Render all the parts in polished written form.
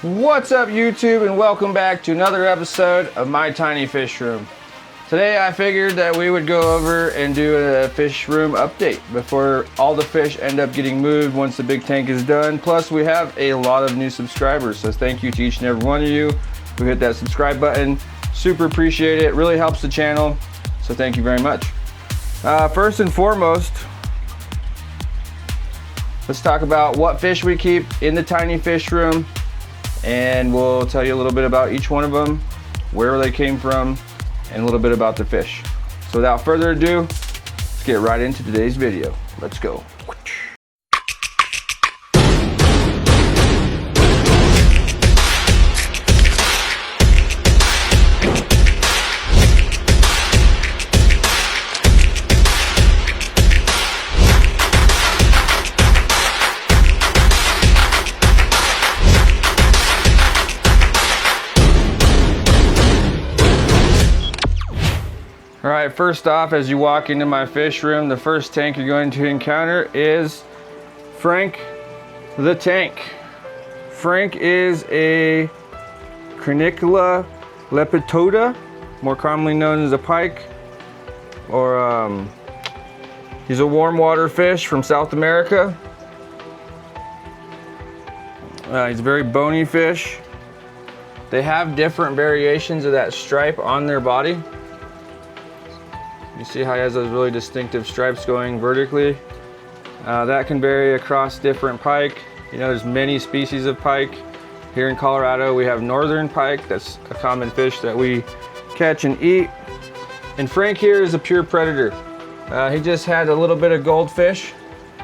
What's up YouTube, and welcome back to another episode of my tiny fish room. Today I figured that we would go over and do a fish room update before all the fish end up getting moved once the big tank is done. Plus we have a lot of new subscribers, so thank you to each and every one of you who hit that subscribe button. Super appreciate it, really helps the channel, so thank you very much. First and foremost, let's talk about what fish we keep in the tiny fish room, and we'll tell you a little bit about each one of them, where they came from, and a little bit about the fish. So without further ado, let's get right into today's video. Let's go. All right, first off, as you walk into my fish room, the first tank you're going to encounter is Frank the Tank. Frank is a Crinicula lepetoda, more commonly known as a pike, or he's a warm water fish from South America. He's a very bony fish. They have different variations of that stripe on their body. You see how he has those really distinctive stripes going vertically. That can vary across different pike. You know, there's many species of pike. Here in Colorado, we have northern pike. That's a common fish that we catch and eat. And Frank here is a pure predator. He just had a little bit of goldfish,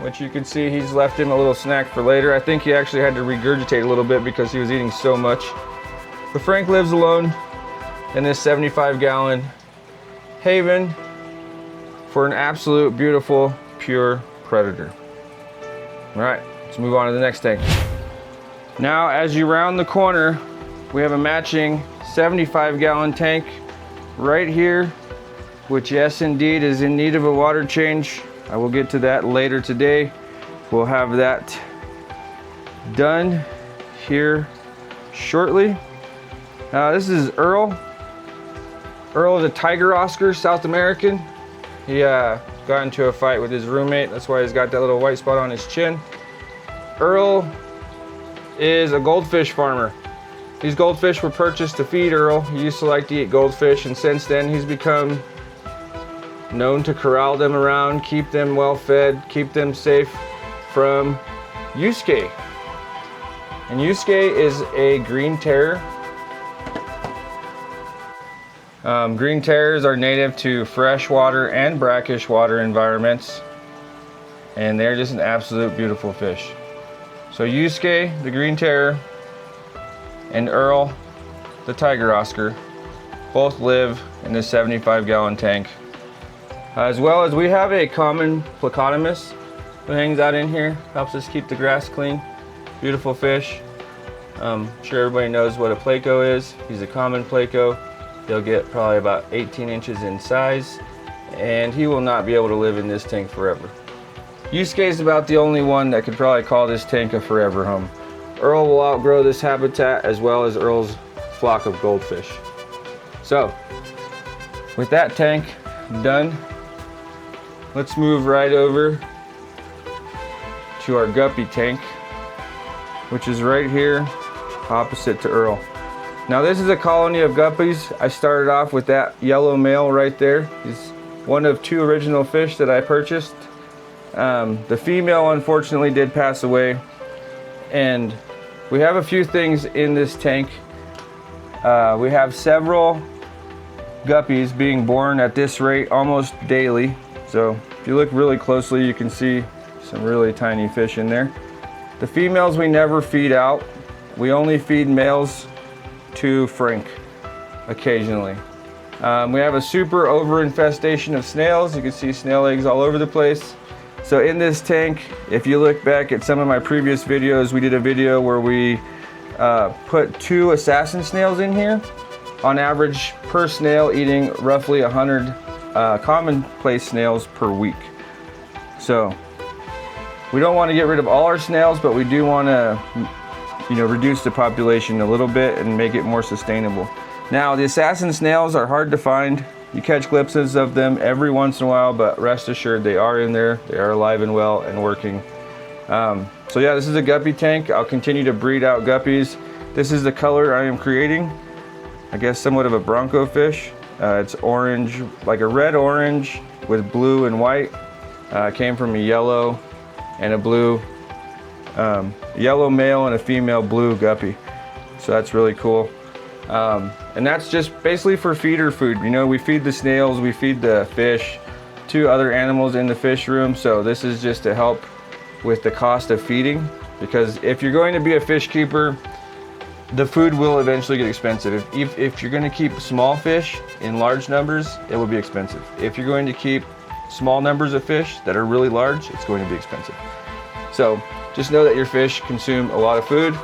which you can see he's left him a little snack for later. I think he actually had to regurgitate a little bit because he was eating so much. But Frank lives alone in this 75-gallon haven for an absolute beautiful, pure predator. All right, let's move on to the next tank. Now, as you round the corner, we have a matching 75-gallon tank right here, which, yes, indeed, is in need of a water change. I will get to that later today. We'll have that done here shortly. This is Earl. Earl is a tiger Oscar, South American. He got into a fight with his roommate. That's why he's got that little white spot on his chin. Earl is a goldfish farmer. These goldfish were purchased to feed Earl. He used to like to eat goldfish, and since then he's become known to corral them around, keep them well fed, keep them safe from Yusuke. And Yusuke is a green terror. Green terrors are native to freshwater and brackish water environments, and they're just an absolute beautiful fish. So Yusuke, the green terror, and Earl, the tiger Oscar, both live in this 75-gallon tank. As well as we have a common plecotomus who hangs out in here, helps us keep the grass clean. Beautiful fish. I'm sure everybody knows what a pleco is. He's a common pleco. He'll get probably about 18 inches in size, and he will not be able to live in this tank forever. Yusuke is about the only one that could probably call this tank a forever home. Earl will outgrow this habitat, as well as Earl's flock of goldfish. So, with that tank done, let's move right over to our Guppy tank, which is right here opposite to Earl. Now, this is a colony of guppies. I started off with that yellow male right there. He's one of two original fish that I purchased. The female unfortunately did pass away, and we have a few things in this tank. We have several guppies being born at this rate almost daily. So if you look really closely, you can see some really tiny fish in there. The females we never feed out. We only feed males to Frank occasionally. We have a super over infestation of snails. You can see snail eggs all over the place. So in this tank, if you look back at some of my previous videos, we did a video where we put 2 assassin snails in here. On average, per snail eating roughly 100 commonplace snails per week. So we don't want to get rid of all our snails, but we do want to reduce the population a little bit and make it more sustainable. Now, the assassin snails are hard to find. You catch glimpses of them every once in a while, but rest assured they are in there. They are alive and well and working. So yeah, this is a guppy tank. I'll continue to breed out guppies. This is the color I am creating. I guess somewhat of a bronco fish. It's orange, like a red orange with blue and white. Came from a yellow and a blue, yellow male and a female blue guppy. So that's really cool. And that's just basically for feeder food. We feed the snails, we feed the fish to other animals in the fish room. So this is just to help with the cost of feeding, because if you're going to be a fish keeper, the food will eventually get expensive. If you're going to keep small fish in large numbers, it will be expensive. If you're going to keep small numbers of fish that are really large, it's going to be expensive. So just know that your fish consume a lot of food.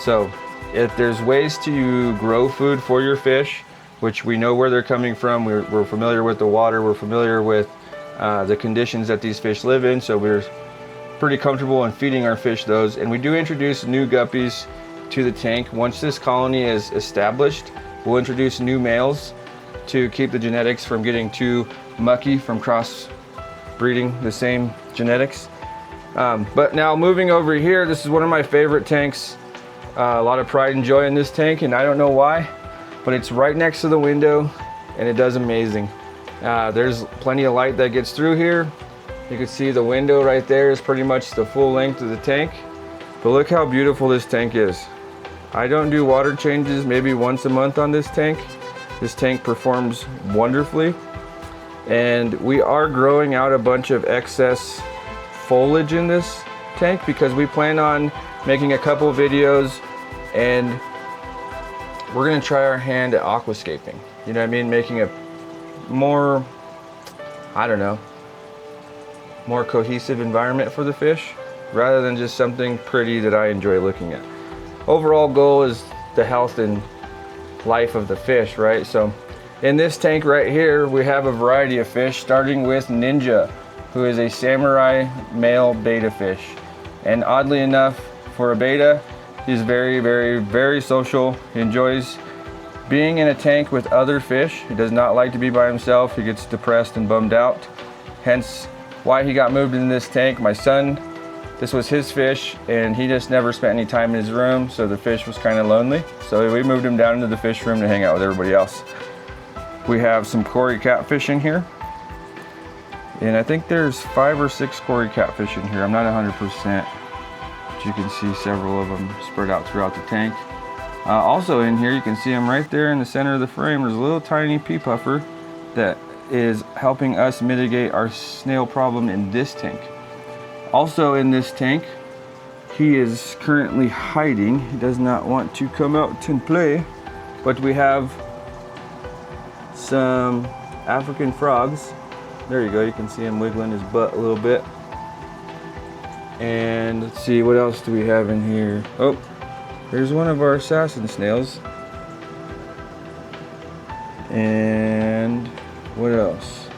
So if there's ways to grow food for your fish, which we know where they're coming from, we're familiar with the water, we're familiar with the conditions that these fish live in, so we're pretty comfortable in feeding our fish those. And we do introduce new guppies to the tank. Once this colony is established, we'll introduce new males to keep the genetics from getting too mucky from cross breeding the same genetics. But now moving over here, this is one of my favorite tanks. A lot of pride and joy in this tank, and I don't know why, but it's right next to the window and it does amazing. There's plenty of light that gets through here. You can see the window right there is pretty much the full length of the tank. But look how beautiful this tank is. I don't do water changes maybe once a month on this tank. This tank performs wonderfully. And we are growing out a bunch of excess foliage in this tank because we plan on making a couple videos, and we're gonna try our hand at aquascaping. You know what I mean? Making a more, I don't know, more cohesive environment for the fish rather than just something pretty that I enjoy looking at. Overall goal is the health and life of the fish, right? So in this tank right here, we have a variety of fish, starting with Ninja, who is a samurai male betta fish. And oddly enough, for a betta, he's very, very, very social. He enjoys being in a tank with other fish. He does not like to be by himself. He gets depressed and bummed out. Hence why he got moved in this tank. My son, this was his fish, and he just never spent any time in his room, so the fish was kind of lonely. So we moved him down into the fish room to hang out with everybody else. We have some Cory catfish in here. And I think there's 5 or 6 Cory catfish in here. I'm not 100%, but you can see several of them spread out throughout the tank. Also in here, you can see them right there in the center of the frame. There's a little tiny pea puffer that is helping us mitigate our snail problem in this tank. Also in this tank, he is currently hiding. He does not want to come out and play, but we have some African frogs. There you go, you can see him wiggling his butt a little bit. And let's see, what else do we have in here? Oh, there's one of our assassin snails. And what else?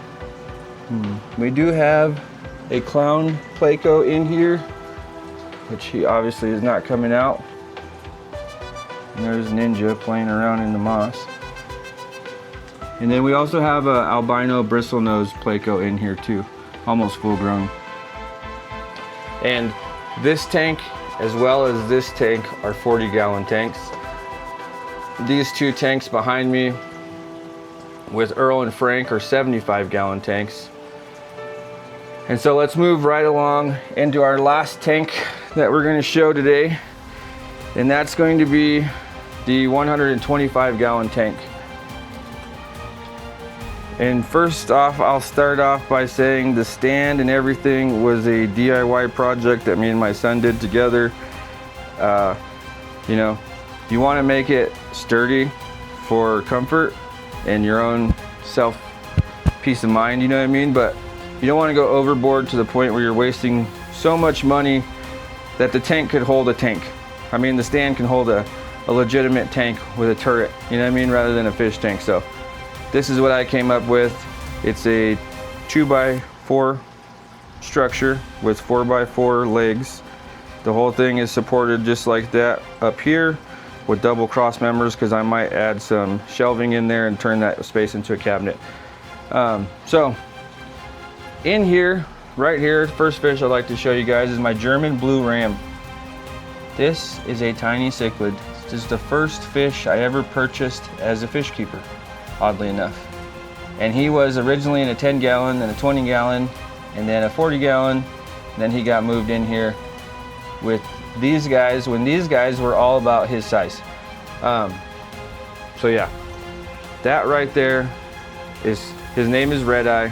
We do have a clown placo in here, which he obviously is not coming out. And there's Ninja playing around in the moss. And then we also have a albino bristlenose placo in here too, almost full grown. And this tank, as well as this tank, are 40-gallon tanks. These two tanks behind me with Earl and Frank are 75-gallon tanks. And so let's move right along into our last tank that we're going to show today. And that's going to be the 125-gallon tank. And first off, I'll start off by saying the stand and everything was a DIY project that me and my son did together. You know, you want to make it sturdy for comfort and your own self peace of mind, you know what I mean? But you don't want to go overboard to the point where you're wasting so much money that the tank could hold a tank. I mean, the stand can hold a legitimate tank with a turret, you know what I mean, rather than a fish tank. So this is what I came up with. It's a 2x4 structure with 4x4 legs The whole thing is supported just like that up here with double cross members, because I might add some shelving in there and turn that space into a cabinet. So in here, right here, first fish I'd like to show you guys is my German blue ram. This is a tiny cichlid. This is the first fish I ever purchased as a fish keeper, oddly enough. And he was originally in a 10 gallon, then a 20 gallon, and then a 40 gallon. Then he got moved in here with these guys when these guys were all about his size. So yeah, that right there is, his name is Red Eye.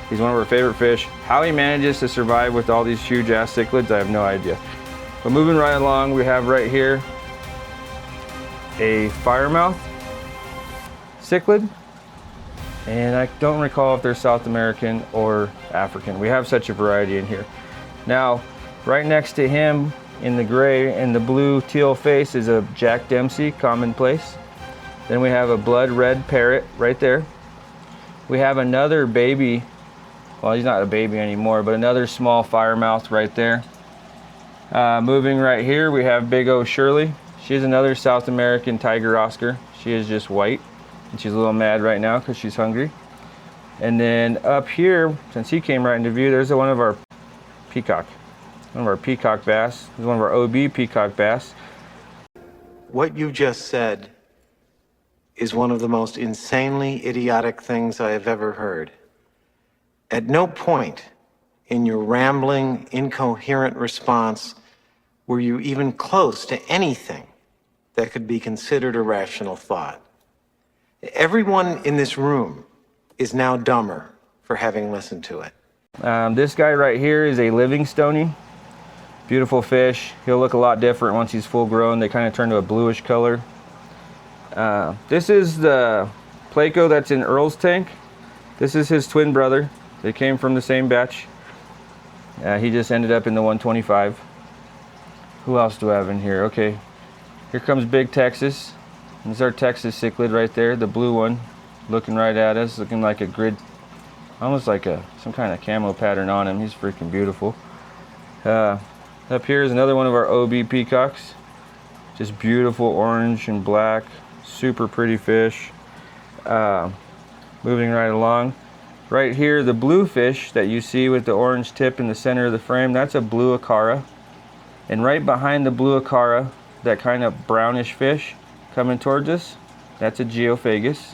He's one of our favorite fish. How he manages to survive with all these huge ass cichlids, I have no idea. But moving right along, we have right here a firemouth cichlid. And I don't recall if they're South American or African. We have such a variety in here. Now, right next to him in the gray and the blue teal face is a Jack Dempsey commonplace. Then we have a blood red parrot right there. We have another baby, well, he's not a baby anymore, but another small firemouth right there. Moving right here, we have Big O Shirley. She's another South American tiger Oscar. She is just white, and she's a little mad right now because she's hungry. And then up here, since he came right into view, there's one of our peacock bass. This is one of our OB peacock bass. What you just said is one of the most insanely idiotic things I have ever heard. At no point in your rambling, incoherent response were you even close to anything that could be considered a rational thought. Everyone in this room is now dumber for having listened to it. This guy right here is a Livingstone. Beautiful fish. He'll look a lot different once he's full grown. They kind of turn to a bluish color. This is the Placo that's in Earl's tank. This is his twin brother. They came from the same batch. He just ended up in the 125. Who else do I have in here? Okay, here comes Big Texas. This is our Texas cichlid right there, the blue one, looking right at us, looking like a grid, almost like some kind of camo pattern on him. He's freaking beautiful. Up here is another one of our OB peacocks. Just beautiful orange and black, super pretty fish. Moving right along. Right here, the blue fish that you see with the orange tip in the center of the frame, that's a blue acara. And right behind the blue acara, that kind of brownish fish coming towards us, that's a geophagus.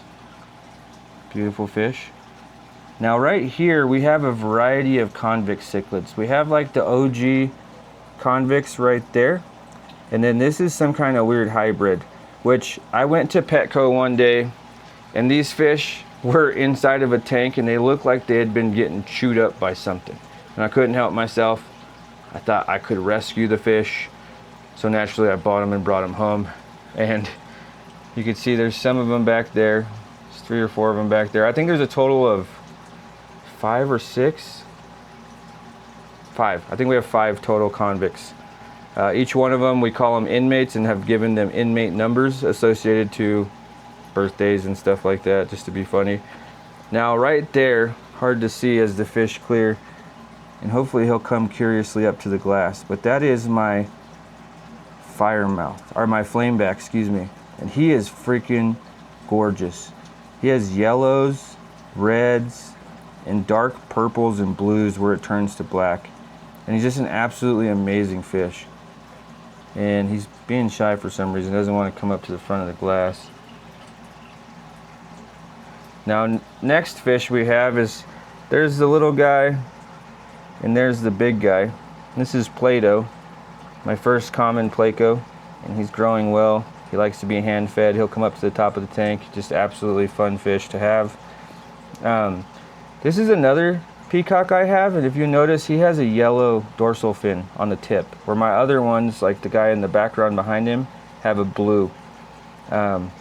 Beautiful fish. Now right here, we have a variety of convex cichlids. We have like the OG convex right there. And then this is some kind of weird hybrid, which I went to Petco one day and these fish were inside of a tank and they looked like they had been getting chewed up by something. And I couldn't help myself. I thought I could rescue the fish. So naturally I bought them and brought them home. And you can see there's some of them back there. There's 3 or 4 of them back there. I think there's a total of 5 or 6. 5. I think we have 5 total convicts. Each one of them, we call them inmates and have given them inmate numbers associated to birthdays and stuff like that, just to be funny. Now right there, hard to see as the fish clear, and hopefully he'll come curiously up to the glass, but that is my firemouth, or my flameback, excuse me. And he is freaking gorgeous. He has yellows, reds, and dark purples and blues where it turns to black. And he's just an absolutely amazing fish. And he's being shy for some reason, doesn't want to come up to the front of the glass. Now, next fish we have is, there's the little guy, and there's the big guy. This is Plato, my first common Placo, and he's growing well. He likes to be hand fed. He'll come up to the top of the tank. Just absolutely fun fish to have. This is another peacock I have, and if you notice, he has a yellow dorsal fin on the tip, where my other ones, like the guy in the background behind him, have a blue. And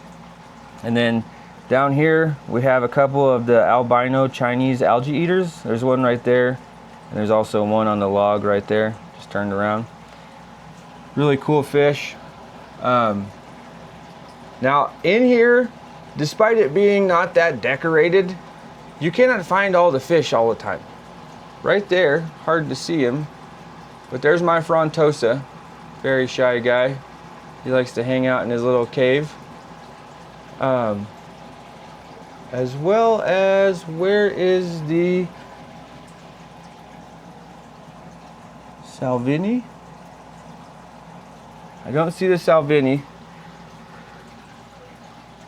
then down here we have a couple of the albino Chinese algae eaters. There's one right there, and there's also one on the log right there, just turned around. Really cool fish. Now in here, despite it being not that decorated, you cannot find all the fish all the time. Right there, hard to see him, but there's my frontosa. Very shy guy. He likes to hang out in his little cave. As well as, where is the Salvini? I don't see the Salvini.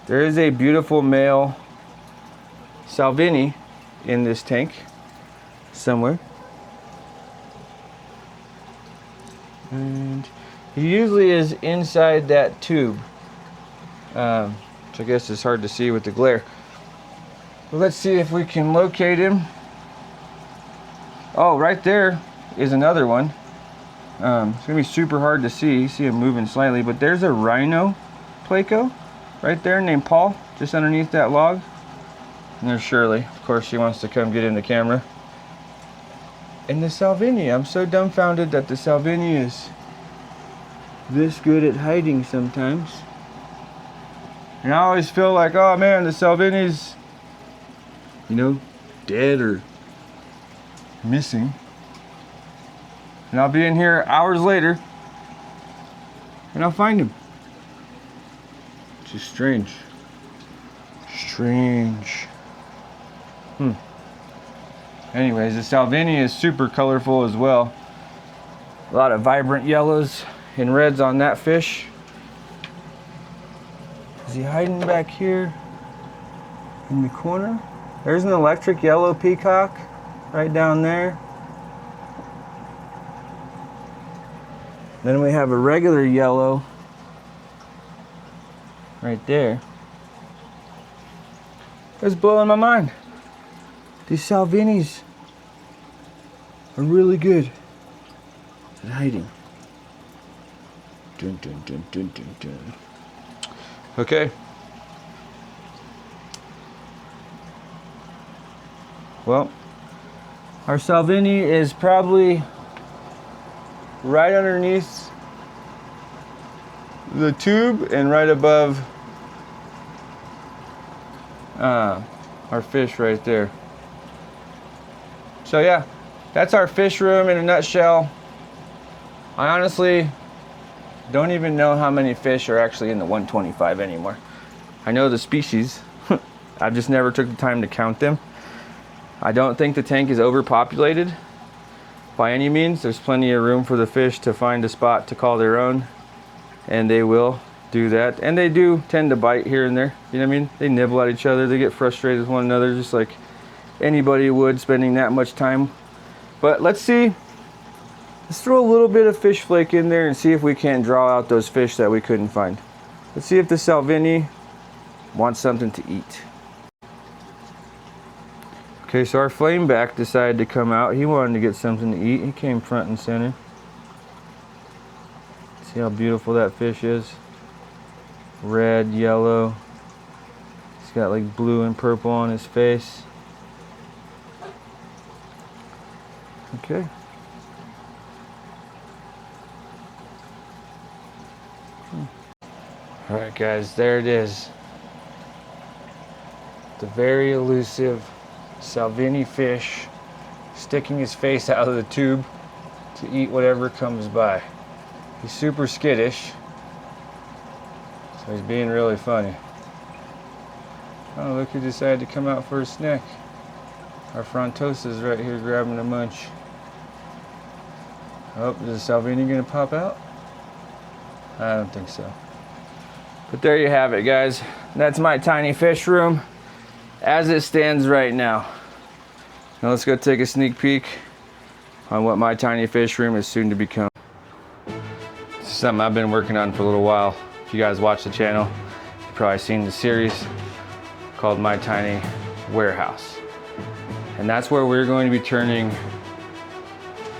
There is a beautiful male Salvini in this tank somewhere. And he usually is inside that tube, which I guess is hard to see with the glare. But let's see if we can locate him. Oh, right there is another one. It's gonna be super hard to see. You see him moving slightly, but there's a rhino placo right there named Paul, just underneath that log. And there's Shirley. Of course, she wants to come get in the camera. And the Salvini, I'm so dumbfounded that the Salvini is this good at hiding sometimes. And I always feel like, oh man, the Salvini's, you know, dead or missing. And I'll be in here hours later and I'll find him. Which is strange. Strange. Anyways, the Salvini is super colorful as well. A lot of vibrant yellows and reds on that fish. Is he hiding back here in the corner? There's an electric yellow peacock right down there. Then we have a regular yellow right there. It's blowing my mind. These Salvinis are really good at hiding. Dun, dun, dun, dun, dun, dun. Okay. Well, our Salvini is probably right underneath the tube and right above our fish right there. So yeah, that's our fish room in a nutshell. I honestly don't even know how many fish are actually in the 125 anymore. I know the species. I've just never took the time to count them. I don't think the tank is overpopulated by any means. There's plenty of room for the fish to find a spot to call their own, and they will do that. And they do tend to bite here and there. You know what I mean? They nibble at each other. They get frustrated with one another, just like anybody would spending that much time. But let's see. Let's throw a little bit of fish flake in there and see if we can't draw out those fish that we couldn't find. Let's see if the Salvini wants something to eat. Okay, so our flameback decided to come out. He wanted to get something to eat. He came front and center. See how beautiful that fish is? Red, yellow. He's got like blue and purple on his face. Okay. All right, guys, there it is. The very elusive Salvini fish sticking his face out of the tube to eat whatever comes by. He's super skittish, so he's being really funny. Oh, look who decided to come out for a snack. Our Frontosa's right here grabbing a munch. Oh, is the Salvini gonna pop out? I don't think so. But there you have it, guys. That's my tiny fish room as it stands right now. Now let's go take a sneak peek on what my tiny fish room is soon to become. This is something I've been working on for a little while. If you guys watch the channel, you've probably seen the series called My Tiny Warehouse. And that's where we're going to be turning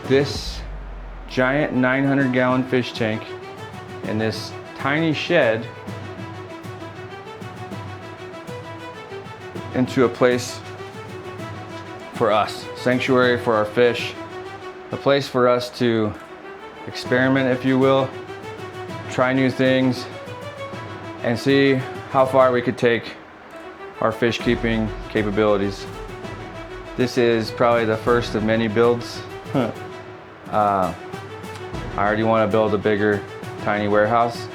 this giant 900-gallon fish tank and this tiny shed into a place for us, sanctuary for our fish, a place for us to experiment, if you will, try new things, and see how far we could take our fish keeping capabilities. This is probably the first of many builds. I I already want to build a bigger, tiny warehouse.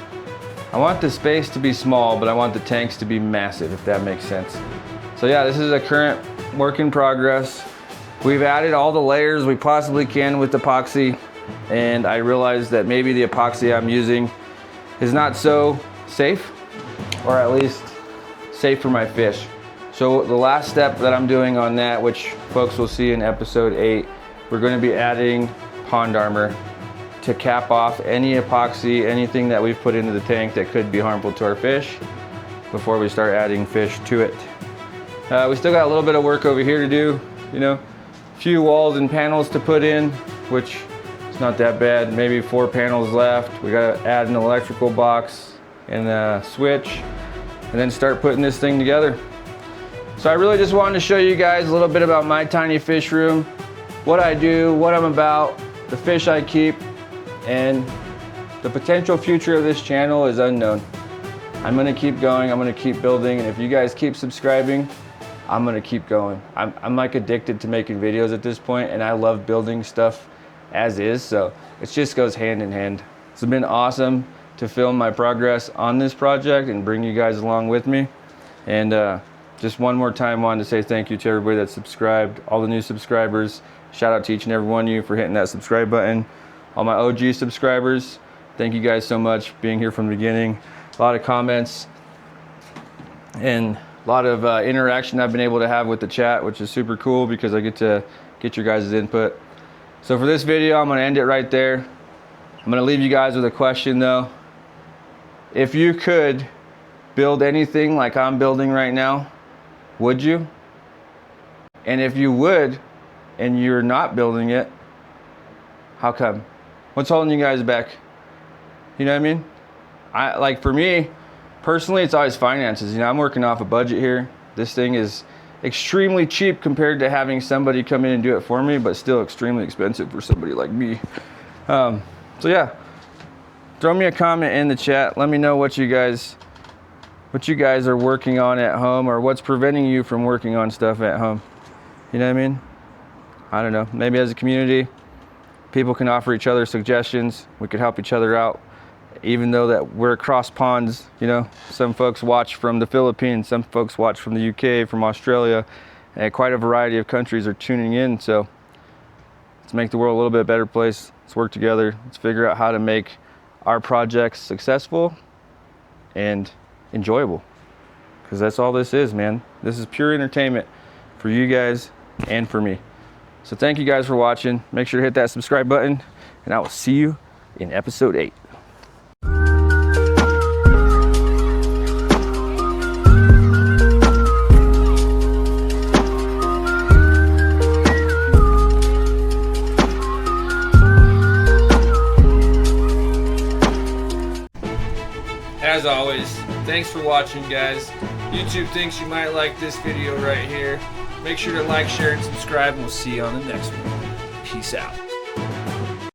I want the space to be small, but I want the tanks to be massive, if that makes sense. So yeah, this is a current work in progress. We've added all the layers we possibly can with epoxy, and I realized that maybe the epoxy I'm using is not so safe, or at least safe for my fish. So the last step that I'm doing on that, which folks will see in episode 8, we're going to be adding pond armor to cap off any epoxy, anything that we've put into the tank that could be harmful to our fish before we start adding fish to it. We still got a little bit of work over here to do, you know, a few walls and panels to put in, which is not that bad. Maybe 4 panels left. We got to add an electrical box and a switch, and then start putting this thing together. So I really just wanted to show you guys a little bit about my tiny fish room, what I do, what I'm about, the fish I keep, and the potential future of this channel is unknown. I'm gonna keep going, I'm gonna keep building, and if you guys keep subscribing, I'm gonna keep going. I'm like addicted to making videos at this point, and I love building stuff as is, so it just goes hand in hand. It's been awesome to film my progress on this project and bring you guys along with me. And just one more time, wanted to say thank you to everybody that subscribed, all the new subscribers. Shout out to each and every one of you for hitting that subscribe button. All my OG subscribers, thank you guys so much for being here from the beginning. A lot of comments and a lot of interaction I've been able to have with the chat, which is super cool because I get to get your guys' input. So for this video, I'm gonna end it right there. I'm gonna leave you guys with a question though. If you could build anything like I'm building right now, would you? And if you would, and you're not building it, how come? What's holding you guys back? You know what I mean? Like for me, personally, it's always finances. You know, I'm working off a budget here. This thing is extremely cheap compared to having somebody come in and do it for me, but still extremely expensive for somebody like me. So yeah, throw me a comment in the chat. Let me know what you guys are working on at home, or what's preventing you from working on stuff at home. You know what I mean? I don't know. Maybe as a community, people can offer each other suggestions. We could help each other out. Even though that we're across ponds, you know, some folks watch from the Philippines, some folks watch from the UK, from Australia, and quite a variety of countries are tuning in. So let's make the world a little bit better place. Let's work together. Let's figure out how to make our projects successful and enjoyable, because that's all this is, man. This is pure entertainment for you guys and for me. So thank you guys for watching. Make sure to hit that subscribe button, and I will see you in episode 8. As always, thanks for watching, guys. YouTube thinks you might like this video right here. Make sure to like, share, and subscribe, and we'll see you on the next one. Peace out.